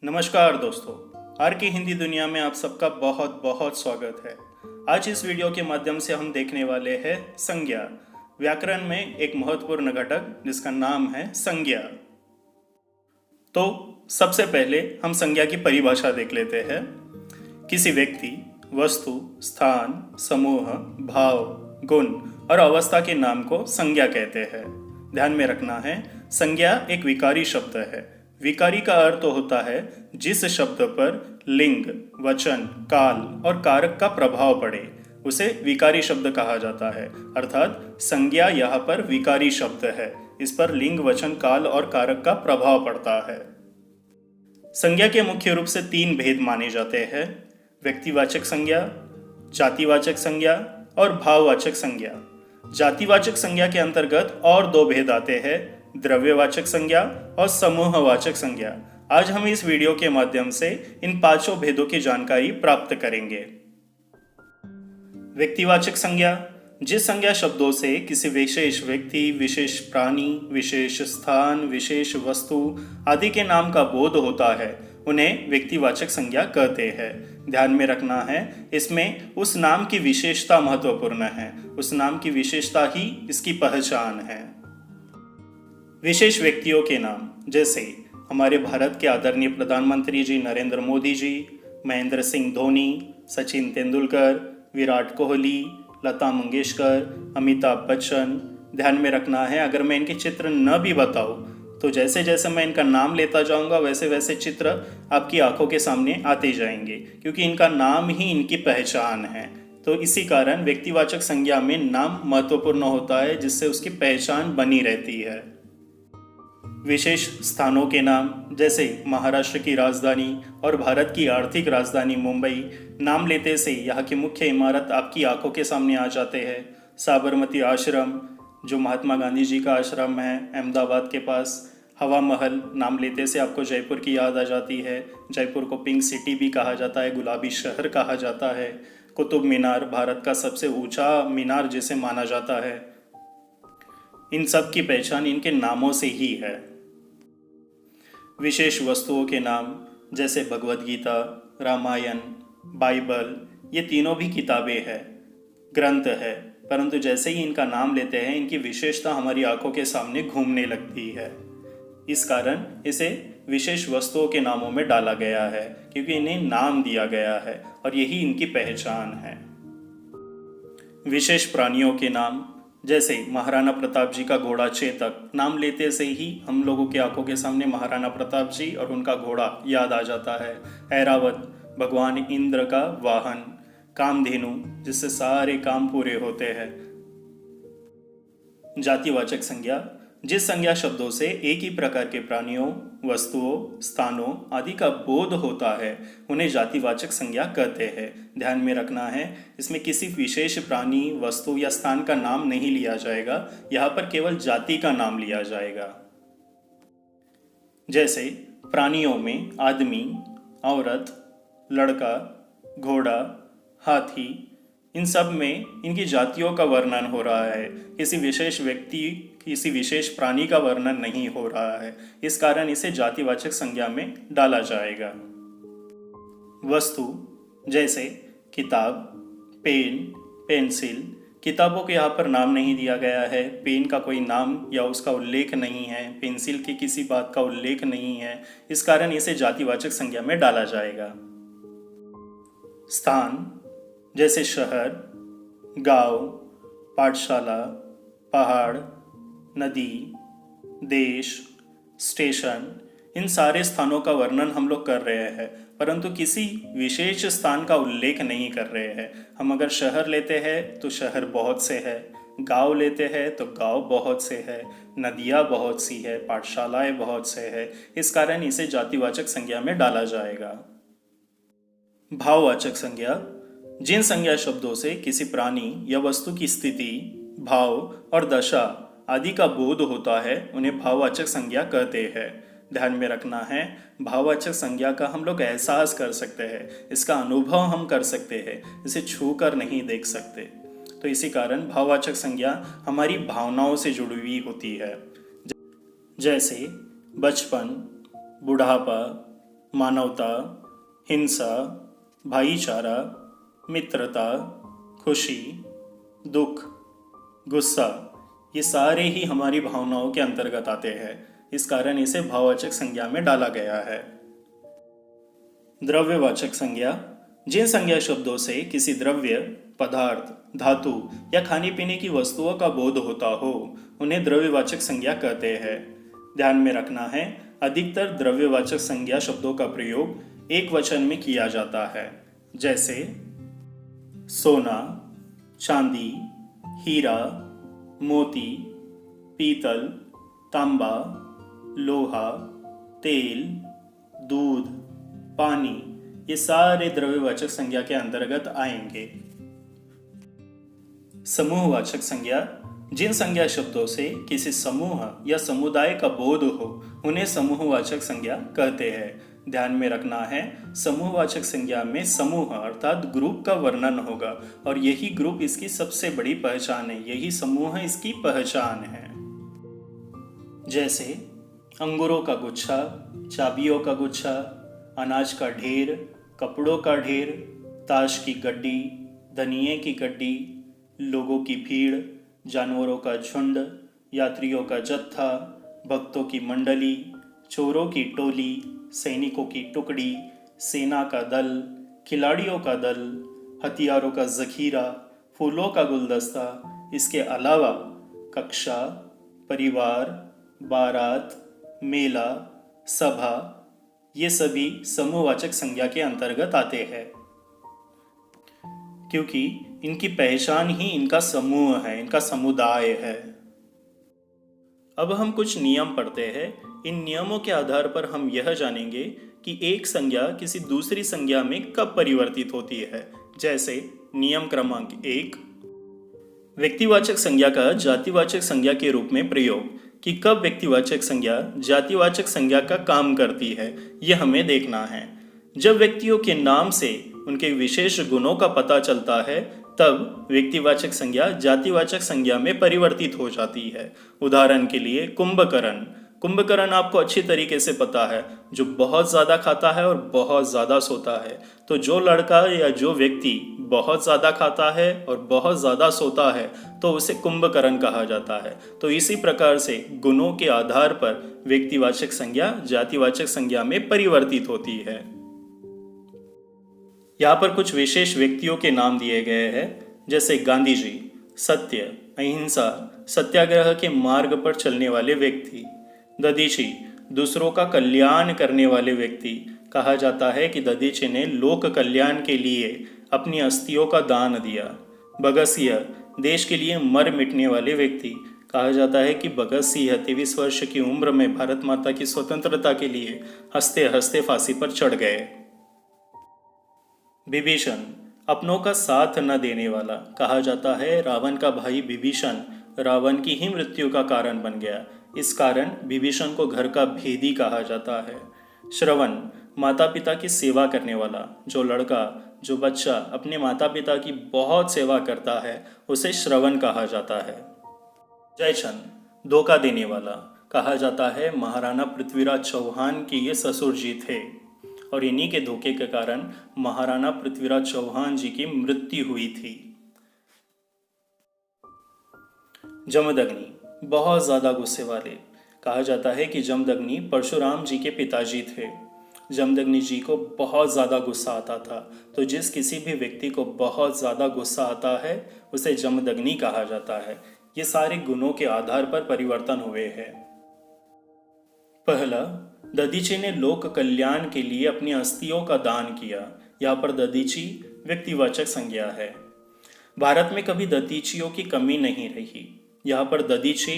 नमस्कार दोस्तों, आर की हिंदी दुनिया में आप सबका बहुत बहुत स्वागत है। आज इस वीडियो के माध्यम से हम देखने वाले हैं संज्ञा, व्याकरण में एक महत्वपूर्ण घटक जिसका नाम है संज्ञा। तो सबसे पहले हम संज्ञा की परिभाषा देख लेते हैं। किसी व्यक्ति, वस्तु, स्थान, समूह, भाव, गुण और अवस्था के नाम को संज्ञा कहते हैं। ध्यान में रखना है, संज्ञा एक विकारी शब्द है। विकारी का अर्थ होता है जिस शब्द पर लिंग, वचन, काल और कारक का प्रभाव पड़े उसे विकारी शब्द कहा जाता है। अर्थात संज्ञा यहाँ पर विकारी शब्द है, इस पर लिंग, वचन, काल और कारक का प्रभाव पड़ता है। संज्ञा के मुख्य रूप से 3 भेद माने जाते हैं: व्यक्तिवाचक संज्ञा, जातिवाचक संज्ञा और भाववाचक संज्ञा। जातिवाचक संज्ञा के अंतर्गत और 2 भेद आते हैं: द्रव्यवाचक संज्ञा और समूहवाचक संज्ञा। आज हम इस वीडियो के माध्यम से इन 5 भेदों की जानकारी प्राप्त करेंगे। व्यक्तिवाचक संज्ञा, जिस संज्ञा शब्दों से किसी विशेष व्यक्ति, विशेष प्राणी, विशेष स्थान, विशेष वस्तु आदि के नाम का बोध होता है उन्हें व्यक्तिवाचक संज्ञा कहते हैं। ध्यान में रखना है, इसमें उस नाम की विशेषता महत्वपूर्ण है। उस नाम की विशेषता ही इसकी पहचान है। विशेष व्यक्तियों के नाम, जैसे हमारे भारत के आदरणीय प्रधानमंत्री जी नरेंद्र मोदी जी, महेंद्र सिंह धोनी, सचिन तेंदुलकर, विराट कोहली, लता मंगेशकर, अमिताभ बच्चन। ध्यान में रखना है, अगर मैं इनके चित्र न भी बताऊं तो जैसे जैसे मैं इनका नाम लेता जाऊंगा वैसे वैसे चित्र आपकी आंखों के सामने आते जाएंगे, क्योंकि इनका नाम ही इनकी पहचान है। तो इसी कारण व्यक्तिवाचक संज्ञा में नाम महत्वपूर्ण होता है, जिससे उसकी पहचान बनी रहती है। विशेष स्थानों के नाम, जैसे महाराष्ट्र की राजधानी और भारत की आर्थिक राजधानी मुंबई, नाम लेते से यहाँ की मुख्य इमारत आपकी आंखों के सामने आ जाते हैं। साबरमती आश्रम, जो महात्मा गांधी जी का आश्रम है अहमदाबाद के पास। हवा महल, नाम लेते से आपको जयपुर की याद आ जाती है। जयपुर को पिंक सिटी भी कहा जाता है, गुलाबी शहर कहा जाता है। कुतुब मीनार, भारत का सबसे ऊंचा मीनार जिसे माना जाता है। इन सब की पहचान इनके नामों से ही है। विशेष वस्तुओं के नाम, जैसे भगवद गीता, रामायण, बाइबल, ये तीनों भी किताबें हैं, ग्रंथ है, परंतु जैसे ही इनका नाम लेते हैं इनकी विशेषता हमारी आंखों के सामने घूमने लगती है। इस कारण इसे विशेष वस्तुओं के नामों में डाला गया है, क्योंकि इन्हें नाम दिया गया है और यही इनकी पहचान है। विशेष प्राणियों के नाम, जैसे महाराणा प्रताप जी का घोड़ा चेतक, नाम लेते से ही हम लोगों की आंखों के सामने महाराणा प्रताप जी और उनका घोड़ा याद आ जाता है। ऐरावत, भगवान इंद्र का वाहन। कामधेनु, जिससे सारे काम पूरे होते हैं। जातिवाचक संज्ञा, जिस संज्ञा शब्दों से एक ही प्रकार के प्राणियों, वस्तुओं, स्थानों आदि का बोध होता है उन्हें जातिवाचक संज्ञा कहते हैं। ध्यान में रखना है, इसमें किसी विशेष प्राणी, वस्तु या स्थान का नाम नहीं लिया जाएगा, यहाँ पर केवल जाति का नाम लिया जाएगा। जैसे प्राणियों में आदमी, औरत, लड़का, घोड़ा, हाथी, इन सब में इनकी जातियों का वर्णन हो रहा है। किसी विशेष व्यक्ति, किसी विशेष प्राणी का वर्णन नहीं हो रहा है, इस कारण इसे जातिवाचक संज्ञा में डाला जाएगा। वस्तु, जैसे किताब, पेन, पेंसिल। किताबों के यहाँ पर नाम नहीं दिया गया है, पेन का कोई नाम या उसका उल्लेख नहीं है, पेंसिल की किसी बात का उल्लेख नहीं है, इस कारण इसे जातिवाचक संज्ञा में डाला जाएगा। स्थान, जैसे शहर, गांव, पाठशाला, पहाड़, नदी, देश, स्टेशन, इन सारे स्थानों का वर्णन हम लोग कर रहे हैं, परंतु किसी विशेष स्थान का उल्लेख नहीं कर रहे हैं। हम अगर शहर लेते हैं तो शहर बहुत से है, गांव लेते हैं तो गांव बहुत से है, नदियाँ बहुत सी है, पाठशालाएं बहुत से है, इस कारण इसे जातिवाचक संज्ञा में डाला जाएगा। भाववाचक संज्ञा, जिन संज्ञा शब्दों से किसी प्राणी या वस्तु की स्थिति, भाव और दशा आदि का बोध होता है उन्हें भाववाचक संज्ञा कहते हैं। ध्यान में रखना है, भाववाचक संज्ञा का हम लोग एहसास कर सकते हैं, इसका अनुभव हम कर सकते हैं, इसे छू कर नहीं देख सकते। तो इसी कारण भाववाचक संज्ञा हमारी भावनाओं से जुड़ी हुई होती है। जैसे बचपन, बुढ़ापा, मानवता, हिंसा, भाईचारा, मित्रता, खुशी, दुख, गुस्सा, ये सारे ही हमारी भावनाओं के अंतर्गत आते हैं। इस कारण इसे भाववाचक संज्ञा में डाला गया है। द्रव्यवाचक संज्ञा, जिन संज्ञा शब्दों से किसी द्रव्य, पदार्थ, धातु या खाने पीने की वस्तुओं का बोध होता हो, उन्हें द्रव्यवाचक संज्ञा कहते हैं। ध्यान में रखना है, अधिकतर द्रव्यवाचक संज्ञा शब्दों का प्रयोग एक वचन में किया जाता है। जैसे सोना, चांदी, हीरा, मोती, पीतल, तांबा, लोहा, तेल, दूध, पानी, ये सारे द्रव्यवाचक संज्ञा के अंतर्गत आएंगे। समूहवाचक संज्ञा, जिन संज्ञा शब्दों से किसी समूह या समुदाय का बोध हो, उन्हें समूहवाचक संज्ञा कहते हैं। ध्यान में रखना है, समूहवाचक संज्ञा में समूह अर्थात ग्रुप का वर्णन होगा और यही ग्रुप इसकी सबसे बड़ी पहचान है, यही समूह इसकी पहचान है। जैसे अंगूरों का गुच्छा, चाबियों का गुच्छा, अनाज का ढेर, कपड़ों का ढेर, ताश की गड्डी, धनिये की गड्डी, लोगों की भीड़, जानवरों का झुंड, यात्रियों का जत्था, भक्तों की मंडली, चोरों की टोली, सैनिकों की टुकड़ी, सेना का दल, खिलाड़ियों का दल, हथियारों का जखीरा, फूलों का गुलदस्ता, इसके अलावा कक्षा, परिवार, बारात, मेला, सभा, ये सभी समूहवाचक संज्ञा के अंतर्गत आते हैं, क्योंकि इनकी पहचान ही इनका समूह है, इनका समुदाय है। अब हम कुछ नियम पढ़ते हैं। इन नियमों के आधार पर हम यह जानेंगे कि एक संज्ञा किसी दूसरी संज्ञा में कब परिवर्तित होती है। जैसे नियम क्रमांक 1, व्यक्तिवाचक संज्ञा का जातिवाचक संज्ञा के रूप में प्रयोग, कि कब व्यक्तिवाचक संज्ञा जातिवाचक संज्ञा का काम करती है, यह हमें देखना है। जब व्यक्तियों के नाम से उनके विशेष गुणों का पता चलता है, तब व्यक्तिवाचक संज्ञा जातिवाचक संज्ञा में परिवर्तित हो जाती है। उदाहरण के लिए कुंभकर्ण। कुंभकर्ण आपको अच्छी तरीके से पता है, जो बहुत ज़्यादा खाता है और बहुत ज़्यादा सोता है। तो जो लड़का या जो व्यक्ति बहुत ज़्यादा खाता है और बहुत ज़्यादा सोता है, तो उसे कुंभकर्ण कहा जाता है। तो इसी प्रकार से गुणों के आधार पर व्यक्तिवाचक संज्ञा जातिवाचक संज्ञा में परिवर्तित होती है। यहाँ पर कुछ विशेष व्यक्तियों के नाम दिए गए हैं, जैसे गांधी जी, सत्य, अहिंसा, सत्याग्रह के मार्ग पर चलने वाले व्यक्ति। दधीची, दूसरों का कल्याण करने वाले व्यक्ति। कहा जाता है कि दधीची ने लोक कल्याण के लिए अपनी अस्थियों का दान दिया। भगत सिंह, देश के लिए मर मिटने वाले व्यक्ति। कहा जाता है कि भगत सिंह 23 वर्ष की उम्र में भारत माता की स्वतंत्रता के लिए हंसते हंसते फांसी पर चढ़ गए। विभीषण, अपनों का साथ न देने वाला। कहा जाता है रावण का भाई विभीषण रावण की ही मृत्यु का कारण बन गया। इस कारण विभीषण को घर का भेदी कहा जाता है। श्रवण, माता पिता की सेवा करने वाला। जो लड़का, जो बच्चा अपने माता पिता की बहुत सेवा करता है, उसे श्रवण कहा जाता है। जयचंद, धोखा देने वाला। कहा जाता है महाराणा पृथ्वीराज चौहान के ये ससुर जी थे और इन्हीं के धोखे के कारण महाराणा पृथ्वीराज चौहान जी की मृत्यु हुई थी। जमदग्नि, बहुत ज़्यादा गुस्से वाले। कहा जाता है कि जमदग्नि परशुराम जी के पिताजी थे। जमदग्नि जी को बहुत ज़्यादा गुस्सा आता था, तो जिस किसी भी व्यक्ति को बहुत ज़्यादा गुस्सा आता है, उसे जमदग्नि कहा जाता है। ये सारे गुणों के आधार पर परिवर्तन हुए हैं। पहला, दधीची ने लोक कल्याण के लिए अपनी अस्थियों का दान किया। यहाँ पर दधीची व्यक्तिवाचक संज्ञा है। भारत में कभी दधीचियों की कमी नहीं रही। यहाँ पर दधीची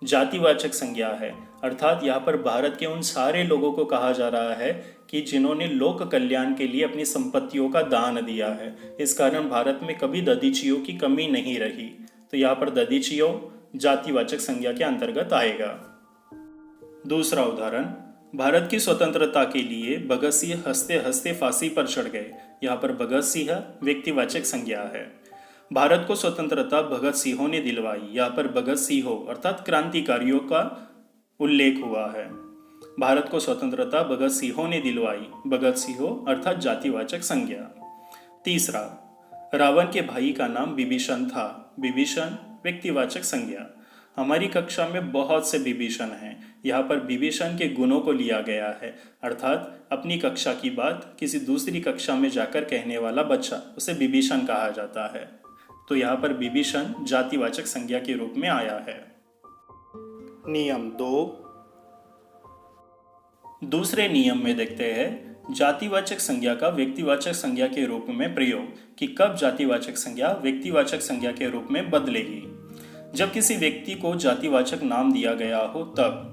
जातिवाचक संज्ञा है, अर्थात यहाँ पर भारत के उन सारे लोगों को कहा जा रहा है कि जिन्होंने लोक कल्याण के लिए अपनी संपत्तियों का दान दिया है। इस कारण भारत में कभी दधीचियों की कमी नहीं रही। तो यहाँ पर दधीचियों जातिवाचक संज्ञा के अंतर्गत आएगा। दूसरा उदाहरण, भारत की स्वतंत्रता के लिए भगत सिंह हंसते हंसते फांसी पर चढ़ गए। यहाँ पर भगत सिंह व्यक्तिवाचक संज्ञा है। भारत को स्वतंत्रता भगत सिंहों ने दिलवाई। यहाँ पर भगत सिंहों अर्थात क्रांतिकारियों का उल्लेख हुआ है। भारत को स्वतंत्रता भगत सिंहों ने दिलवाई। भगत सिंहों अर्थात जातिवाचक संज्ञा। तीसरा, रावण के भाई का नाम विभीषण था। विभीषण व्यक्तिवाचक संज्ञा। हमारी कक्षा में बहुत से विभीषण हैं। यहाँ पर विभीषण के गुणों को लिया गया है, अर्थात अपनी कक्षा की बात किसी दूसरी कक्षा में जाकर कहने वाला बच्चा, उसे विभीषण कहा जाता है। तो यहाँ पर विभीषण जातिवाचक संज्ञा के रूप में आया है। नियम 2। दूसरे नियम में देखते हैं जातिवाचक संज्ञा का व्यक्तिवाचक संज्ञा के रूप में प्रयोग, कि कब जातिवाचक संज्ञा व्यक्तिवाचक संज्ञा के रूप में बदलेगी। जब किसी व्यक्ति को जातिवाचक नाम दिया गया हो तब।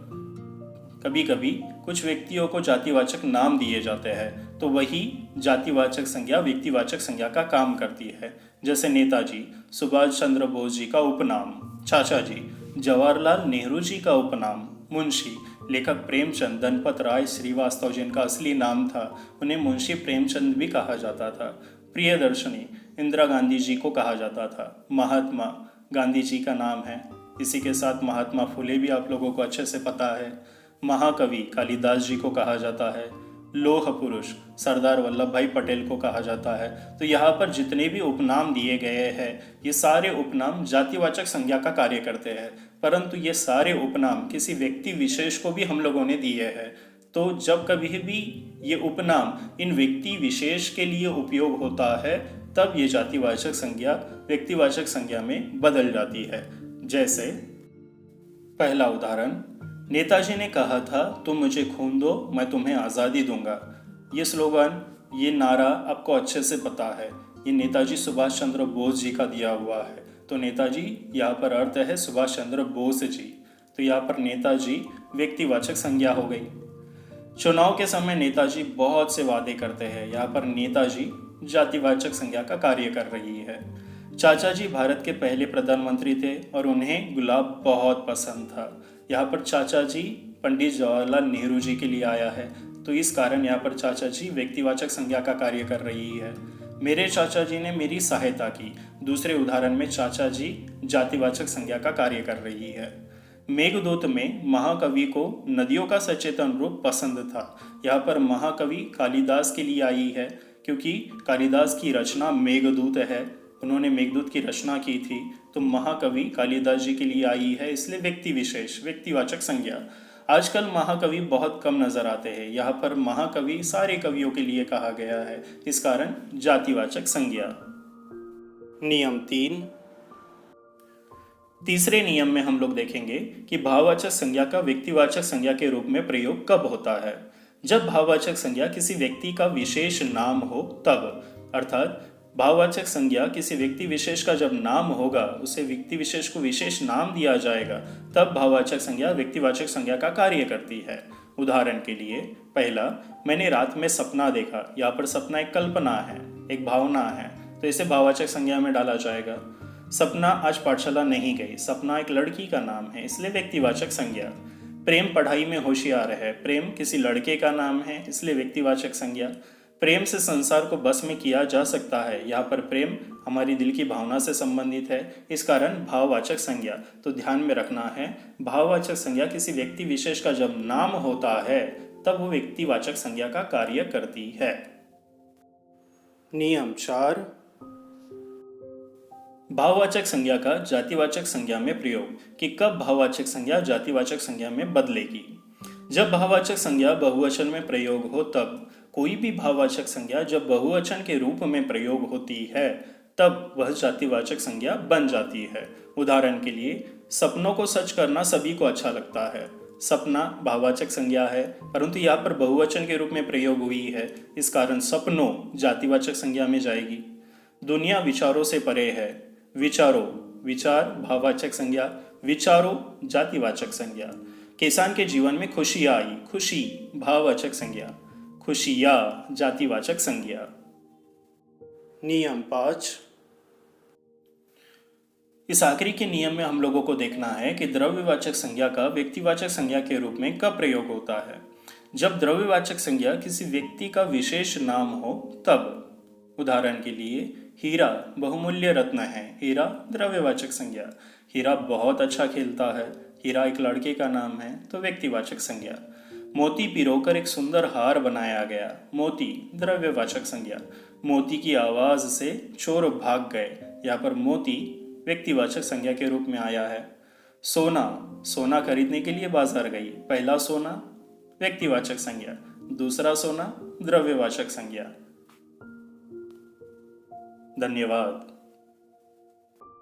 कभी कभी कुछ व्यक्तियों को जातिवाचक नाम दिए जाते हैं तो वही जातिवाचक संज्ञा व्यक्तिवाचक संज्ञा का काम करती है। जैसे नेताजी सुभाष चंद्र बोस जी का उपनाम, चाचा जी जवाहरलाल नेहरू जी का उपनाम, मुंशी लेखक प्रेमचंद दनपत राय श्रीवास्तव जिनका असली नाम था, उन्हें मुंशी प्रेमचंद भी कहा जाता था। प्रियदर्शनी इंदिरा गांधी जी को कहा जाता था। महात्मा गांधी जी का नाम है। इसी के साथ महात्मा फुले भी आप लोगों को अच्छे से पता है। महाकवि कालिदास जी को कहा जाता है। लोह पुरुष सरदार वल्लभ भाई पटेल को कहा जाता है। तो यहाँ पर जितने भी उपनाम दिए गए हैं ये सारे उपनाम जातिवाचक संज्ञा का कार्य करते हैं, परंतु ये सारे उपनाम किसी व्यक्ति विशेष को भी हम लोगों ने दिए हैं। तो जब कभी भी ये उपनाम इन व्यक्ति विशेष के लिए उपयोग होता है तब ये जातिवाचक संज्ञा व्यक्तिवाचक संज्ञा में बदल जाती है। जैसे पहला उदाहरण, नेताजी ने कहा था तुम मुझे खून दो मैं तुम्हें आज़ादी दूंगा। ये स्लोगन, ये नारा आपको अच्छे से पता है, ये नेताजी सुभाष चंद्र बोस जी का दिया हुआ है। तो नेताजी यहाँ पर अर्थ है सुभाष चंद्र बोस जी। तो यहाँ पर नेताजी व्यक्तिवाचक संज्ञा हो गई। चुनाव के समय नेताजी बहुत से वादे करते हैं। यहाँ पर नेताजी जातिवाचक संज्ञा का कार्य कर रही है। चाचा जी भारत के पहले प्रधानमंत्री थे और उन्हें गुलाब बहुत पसंद था। यहाँ पर चाचा जी पंडित जवाहरलाल नेहरू जी के लिए आया है, तो इस कारण यहाँ पर चाचा जी व्यक्तिवाचक संज्ञा का कार्य कर रही है। मेरे चाचा जी ने मेरी सहायता की, दूसरे उदाहरण में चाचा जी जातिवाचक संज्ञा का कार्य कर रही है। मेघदूत में महाकवि को नदियों का सचेतन रूप पसंद था। यहाँ पर महाकवि कालिदास के लिए आई है, क्योंकि कालिदास की रचना मेघदूत है, उन्होंने मेघदूत की रचना की थी। तो महाकवि कालिदास जी के लिए आई है, इसलिए व्यक्ति विशेष व्यक्तिवाचक संज्ञा। आजकल महाकवि बहुत कम नजर आते हैं। यहाँ पर महाकवि सारे कवियों के लिए कहा गया है, इस कारण जातिवाचक संज्ञा। नियम 3। तीसरे नियम में हम लोग देखेंगे कि भाववाचक संज्ञा का व्यक्तिवाचक संज्ञा के रूप में प्रयोग कब होता है। जब भाववाचक संज्ञा किसी व्यक्ति का विशेष नाम हो तब, अर्थात भाववाचक संज्ञा किसी व्यक्ति विशेष का जब नाम होगा, उसे व्यक्ति विशेष को विशेष नाम दिया जाएगा, तब भाववाचक संज्ञा व्यक्तिवाचक संज्ञा का कार्य करती है। उदाहरण के लिए, पहला, मैंने रात में सपना देखा। यहाँ पर सपना एक कल्पना है, एक भावना है, तो इसे भाववाचक संज्ञा में डाला जाएगा। सपना आज पाठशाला नहीं गई। सपना एक लड़की का नाम है, इसलिए व्यक्तिवाचक संज्ञा। प्रेम पढ़ाई में होशियार है। प्रेम किसी लड़के का नाम है, इसलिए व्यक्तिवाचक संज्ञा। प्रेम से संसार को बस में किया जा सकता है। यहाँ पर प्रेम हमारी दिल की भावना से संबंधित है, इस कारण भाववाचक संज्ञा। तो ध्यान में रखना है, भाववाचक संज्ञा किसी व्यक्ति विशेष का जब नाम होता है तब वो व्यक्तिवाचक संज्ञा का कार्य करती है। नियम 4। भाववाचक संज्ञा का जातिवाचक संज्ञा में प्रयोग, कि कब भाववाचक संज्ञा जातिवाचक संज्ञा में बदलेगी। जब भाववाचक संज्ञा बहुवचन में प्रयोग हो तब। कोई भी भाववाचक संज्ञा जब बहुवचन के रूप में प्रयोग होती है तब वह जातिवाचक संज्ञा बन जाती है। उदाहरण के लिए, सपनों को सच करना सभी को अच्छा लगता है। सपना भाववाचक संज्ञा है, परंतु यहाँ पर बहुवचन के रूप में प्रयोग हुई है, इस कारण सपनों जातिवाचक संज्ञा में जाएगी। दुनिया विचारों से परे है। विचारों, विचार भाववाचक संज्ञा, विचारों जातिवाचक संज्ञा। किसान के जीवन में खुशी आई। खुशी भाववाचक संज्ञा, खुशियाँ जातिवाचक संज्ञा। नियम 5। इस आखिरी के नियम में हम लोगों को देखना है कि द्रव्यवाचक संज्ञा का व्यक्तिवाचक संज्ञा के रूप में कब प्रयोग होता है। जब द्रव्यवाचक संज्ञा किसी व्यक्ति का विशेष नाम हो तब। उदाहरण के लिए, हीरा बहुमूल्य रत्न है। हीरा द्रव्यवाचक संज्ञा। हीरा बहुत अच्छा खेलता है। हीरा एक लड़के का नाम है, तो व्यक्तिवाचक संज्ञा। मोती पिरोकर एक सुंदर हार बनाया गया। मोती द्रव्यवाचक संज्ञा। मोती की आवाज से चोर भाग गए। यहाँ पर मोती व्यक्तिवाचक संज्ञा के रूप में आया है। सोना, सोना खरीदने के लिए बाजार गई। पहला सोना व्यक्तिवाचक संज्ञा, दूसरा सोना द्रव्यवाचक संज्ञा। धन्यवाद।